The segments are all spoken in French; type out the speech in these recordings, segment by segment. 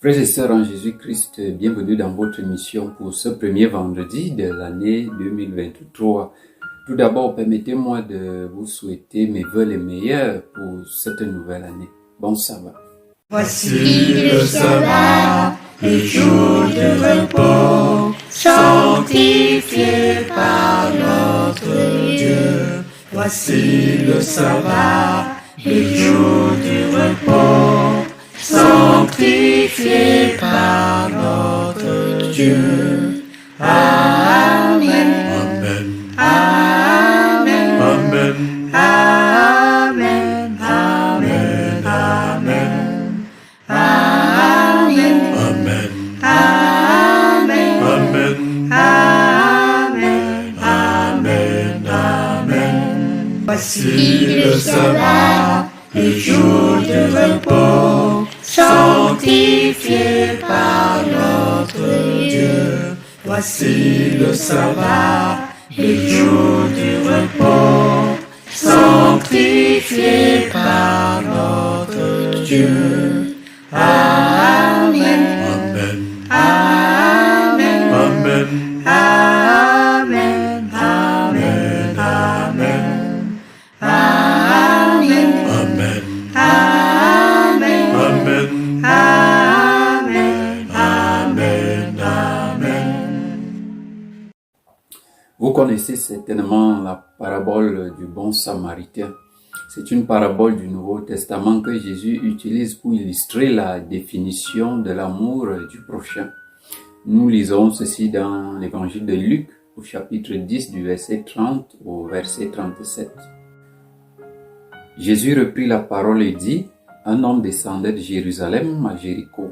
Frères et sœurs en Jésus-Christ, bienvenue dans votre émission pour ce premier vendredi de l'année 2023. Tout d'abord, permettez-moi de vous souhaiter mes vœux les meilleurs pour cette nouvelle année. Bon sabbat. Voici le sabbat, le jour de repos, sanctifié par notre Dieu. Voici le sabbat, le jour du repos, sanctifié par notre Dieu. Amen. Amen. Amen. Amen. Amen. Amen. Amen. Amen. Amen. Amen. Amen. Amen. Voici le sabbat, le jour de repos, sanctifié par notre Dieu. Voici le sabbat, le jour du repos, sanctifié par notre Dieu. Amen. Amen. Amen. Amen. Amen. Amen. Amen. Amen. Amen. Amen. Amen. Amen. Vous connaissez certainement la parabole du bon samaritain. C'est une parabole du Nouveau Testament que Jésus utilise pour illustrer la définition de l'amour du prochain. Nous lisons ceci dans l'évangile de Luc au chapitre 10 du verset 30 au verset 37. Jésus reprit la parole et dit: un homme descendait de Jérusalem à Jéricho.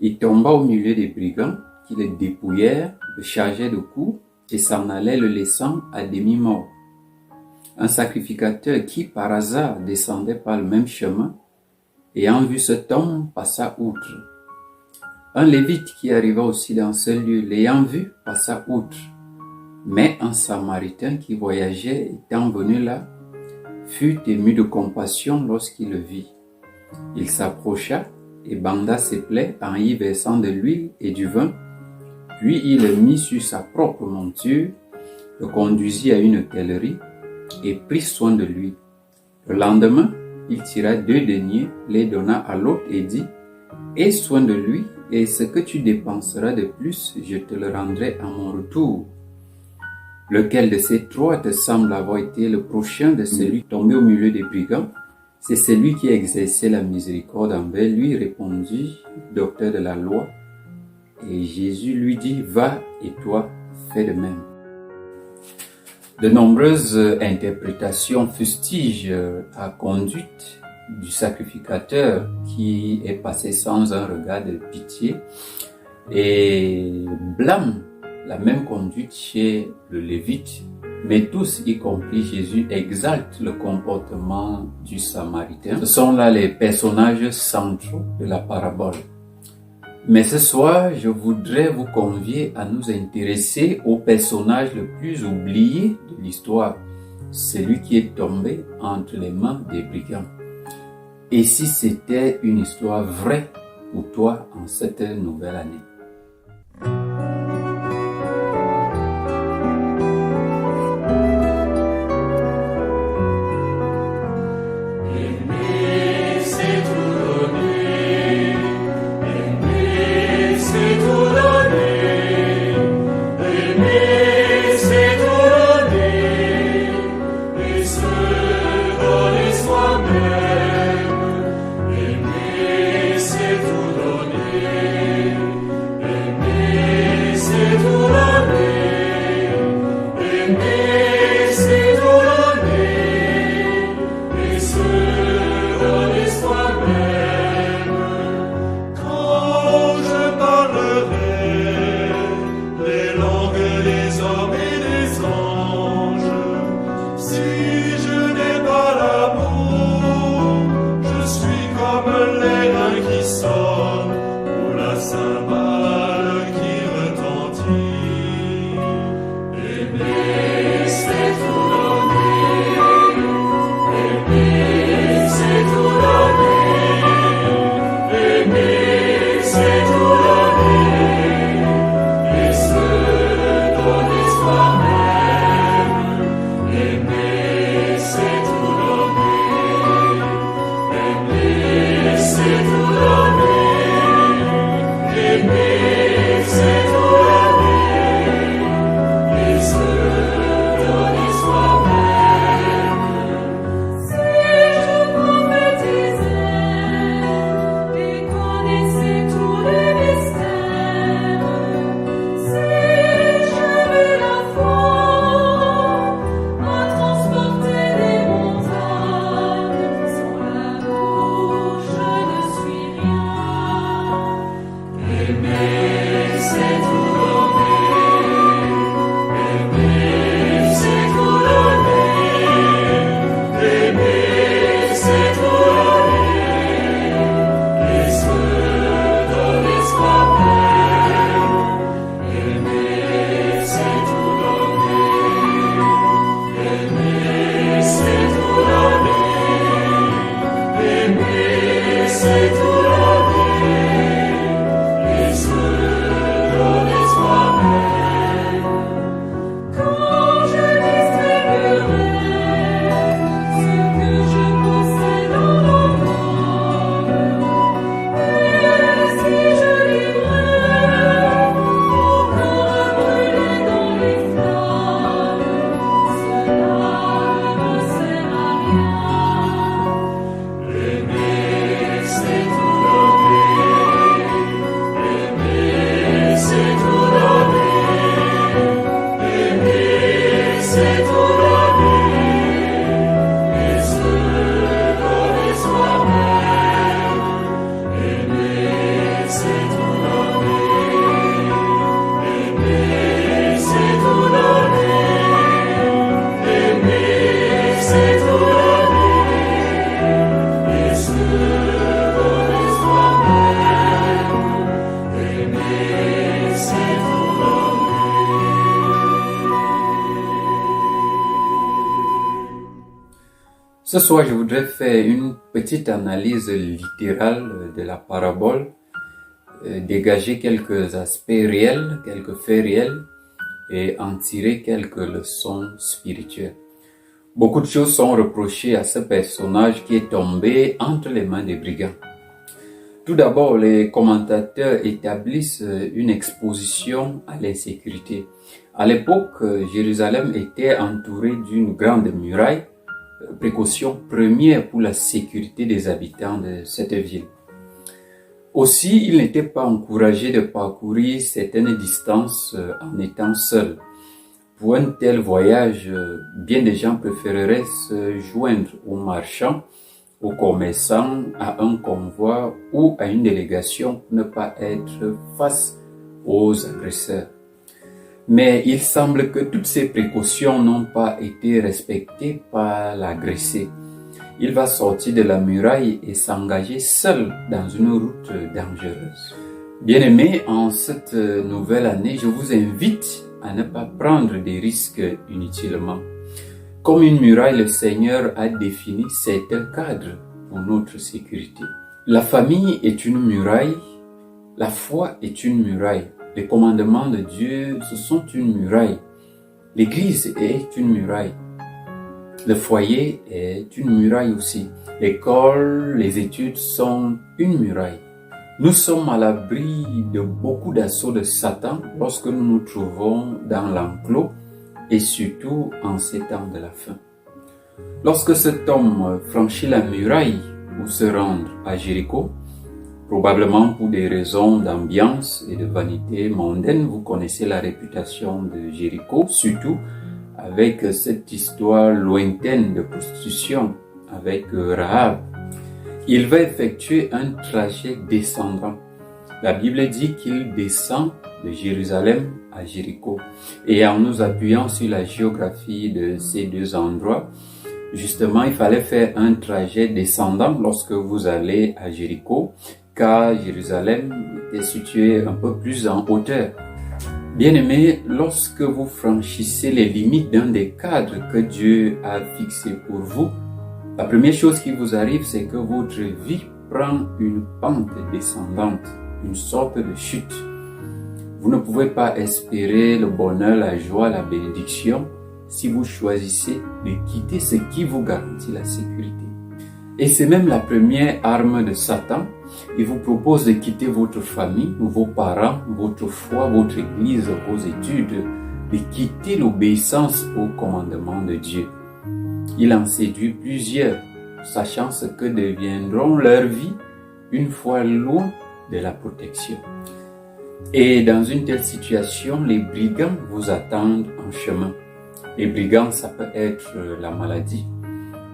Il tomba au milieu des brigands qui le dépouillèrent, le chargeaient de coups et s'en allaient le laissant à demi-mort. Un sacrificateur qui, par hasard, descendait par le même chemin, ayant vu cet homme, passa outre. Un lévite qui arriva aussi dans ce lieu, l'ayant vu, passa outre. Mais un samaritain qui voyageait, étant venu là, fut ému de compassion lorsqu'il le vit. Il s'approcha et banda ses plaies en y versant de l'huile et du vin, puis il le mit sur sa propre monture, le conduisit à une hôtellerie et prit soin de lui. Le lendemain, il tira 2 deniers, les donna à l'autre et dit: aie soin de lui, et ce que tu dépenseras de plus, je te le rendrai à mon retour. Lequel de ces 3 te semble avoir été le prochain de celui tombé au milieu des brigands? C'est celui qui exerçait la miséricorde envers lui, répondit le docteur de la loi. Et Jésus lui dit: va, et toi, fais de même. De nombreuses interprétations fustigent la conduite du sacrificateur qui est passé sans un regard de pitié et blâment la même conduite chez le Lévite, mais tous, y compris Jésus, exaltent le comportement du Samaritain. Ce sont là les personnages centraux de la parabole. Mais ce soir, je voudrais vous convier à nous intéresser au personnage le plus oublié de l'histoire, celui qui est tombé entre les mains des brigands. Et si c'était une histoire vraie pour toi en cette nouvelle année? Ce soir, je voudrais faire une petite analyse littérale de la parabole, dégager quelques aspects réels, quelques faits réels et en tirer quelques leçons spirituelles. Beaucoup de choses sont reprochées à ce personnage qui est tombé entre les mains des brigands. Tout d'abord, les commentateurs établissent une exposition à l'insécurité. À l'époque, Jérusalem était entourée d'une grande muraille, précaution première pour la sécurité des habitants de cette ville. Aussi, il n'était pas encouragé de parcourir certaines distances en étant seul. Pour un tel voyage, bien des gens préféreraient se joindre aux marchands, aux commerçants, à un convoi ou à une délégation pour ne pas être face aux agresseurs. Mais il semble que toutes ces précautions n'ont pas été respectées par l'agressé. Il va sortir de la muraille et s'engager seul dans une route dangereuse. Bien-aimés, en cette nouvelle année, je vous invite à ne pas prendre des risques inutilement. Comme une muraille, le Seigneur a défini certains cadres pour notre sécurité. La famille est une muraille, la foi est une muraille. Les commandements de Dieu, ce sont une muraille. L'Église est une muraille. Le foyer est une muraille aussi. L'école, les études sont une muraille. Nous sommes à l'abri de beaucoup d'assauts de Satan lorsque nous nous trouvons dans l'enclos et surtout en ces temps de la fin. Lorsque cet homme franchit la muraille pour se rendre à Jéricho, probablement pour des raisons d'ambiance et de vanité mondaine, vous connaissez la réputation de Jéricho, surtout avec cette histoire lointaine de prostitution avec Rahab. Il va effectuer un trajet descendant. La Bible dit qu'il descend de Jérusalem à Jéricho. Et en nous appuyant sur la géographie de ces deux endroits, justement, il fallait faire un trajet descendant lorsque vous allez à Jéricho, car Jérusalem était situé un peu plus en hauteur. Bien-aimés, lorsque vous franchissez les limites d'un des cadres que Dieu a fixés pour vous, la première chose qui vous arrive, c'est que votre vie prend une pente descendante, une sorte de chute. Vous ne pouvez pas espérer le bonheur, la joie, la bénédiction si vous choisissez de quitter ce qui vous garantit la sécurité. Et c'est même la première arme de Satan. Il vous propose de quitter votre famille, vos parents, votre foi, votre église, vos études, de quitter l'obéissance au commandement de Dieu. Il en séduit plusieurs, sachant ce que deviendront leur vie une fois loin de la protection. Et dans une telle situation, les brigands vous attendent en chemin. Les brigands, ça peut être la maladie.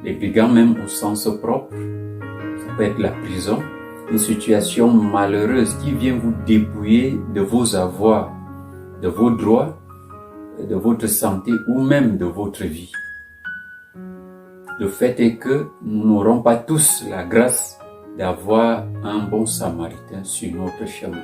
Les brigands, même au sens propre, ça peut être la prison. Une situation malheureuse qui vient vous dépouiller de vos avoirs, de vos droits, de votre santé ou même de votre vie. Le fait est que nous n'aurons pas tous la grâce d'avoir un bon samaritain sur notre chemin.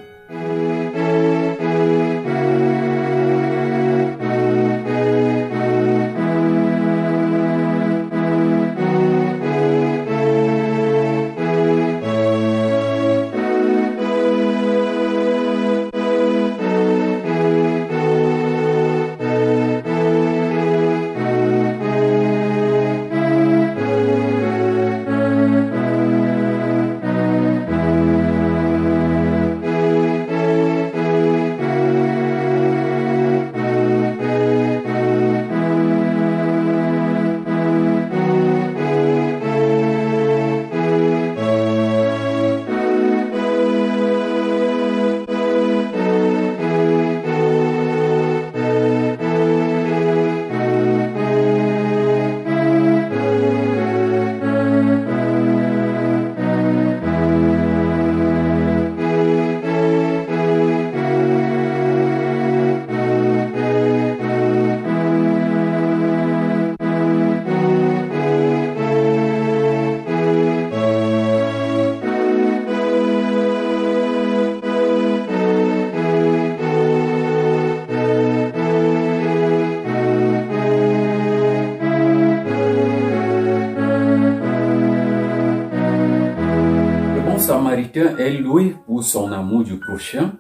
quelqu'un est loué pour son amour du prochain,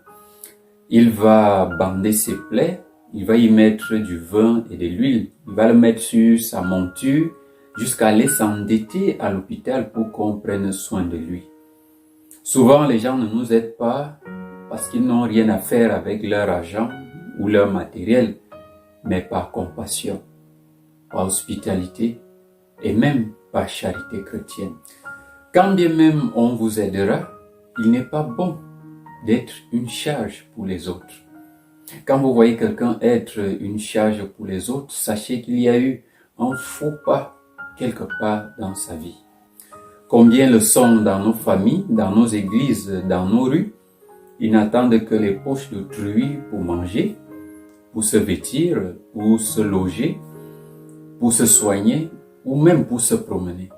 il va bander ses plaies, il va y mettre du vin et de l'huile, il va le mettre sur sa monture jusqu'à aller s'endetter à l'hôpital pour qu'on prenne soin de lui. Souvent, les gens ne nous aident pas parce qu'ils n'ont rien à faire avec leur argent ou leur matériel, mais par compassion, par hospitalité et même par charité chrétienne. Quand bien même on vous aidera, il n'est pas bon d'être une charge pour les autres. Quand vous voyez quelqu'un être une charge pour les autres, sachez qu'il y a eu un faux pas quelque part dans sa vie. Combien le sont dans nos familles, dans nos églises, dans nos rues, ils n'attendent que les poches d'autrui pour manger, pour se vêtir, pour se loger, pour se soigner ou même pour se promener.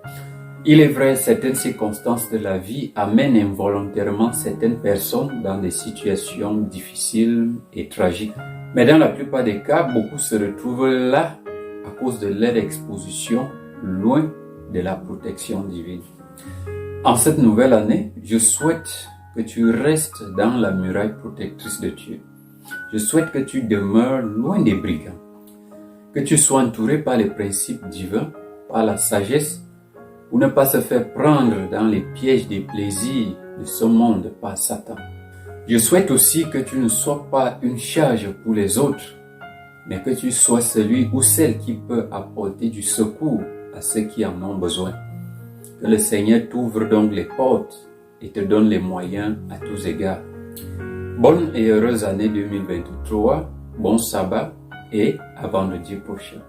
Il est vrai, certaines circonstances de la vie amènent involontairement certaines personnes dans des situations difficiles et tragiques. Mais dans la plupart des cas, beaucoup se retrouvent là à cause de leur exposition loin de la protection divine. En cette nouvelle année, je souhaite que tu restes dans la muraille protectrice de Dieu. Je souhaite que tu demeures loin des brigands, que tu sois entouré par les principes divins, par la sagesse, pour ne pas se faire prendre dans les pièges des plaisirs de ce monde par Satan. Je souhaite aussi que tu ne sois pas une charge pour les autres, mais que tu sois celui ou celle qui peut apporter du secours à ceux qui en ont besoin. Que le Seigneur t'ouvre donc les portes et te donne les moyens à tous égards. Bonne et heureuse année 2023, bon sabbat et à vendredi prochain.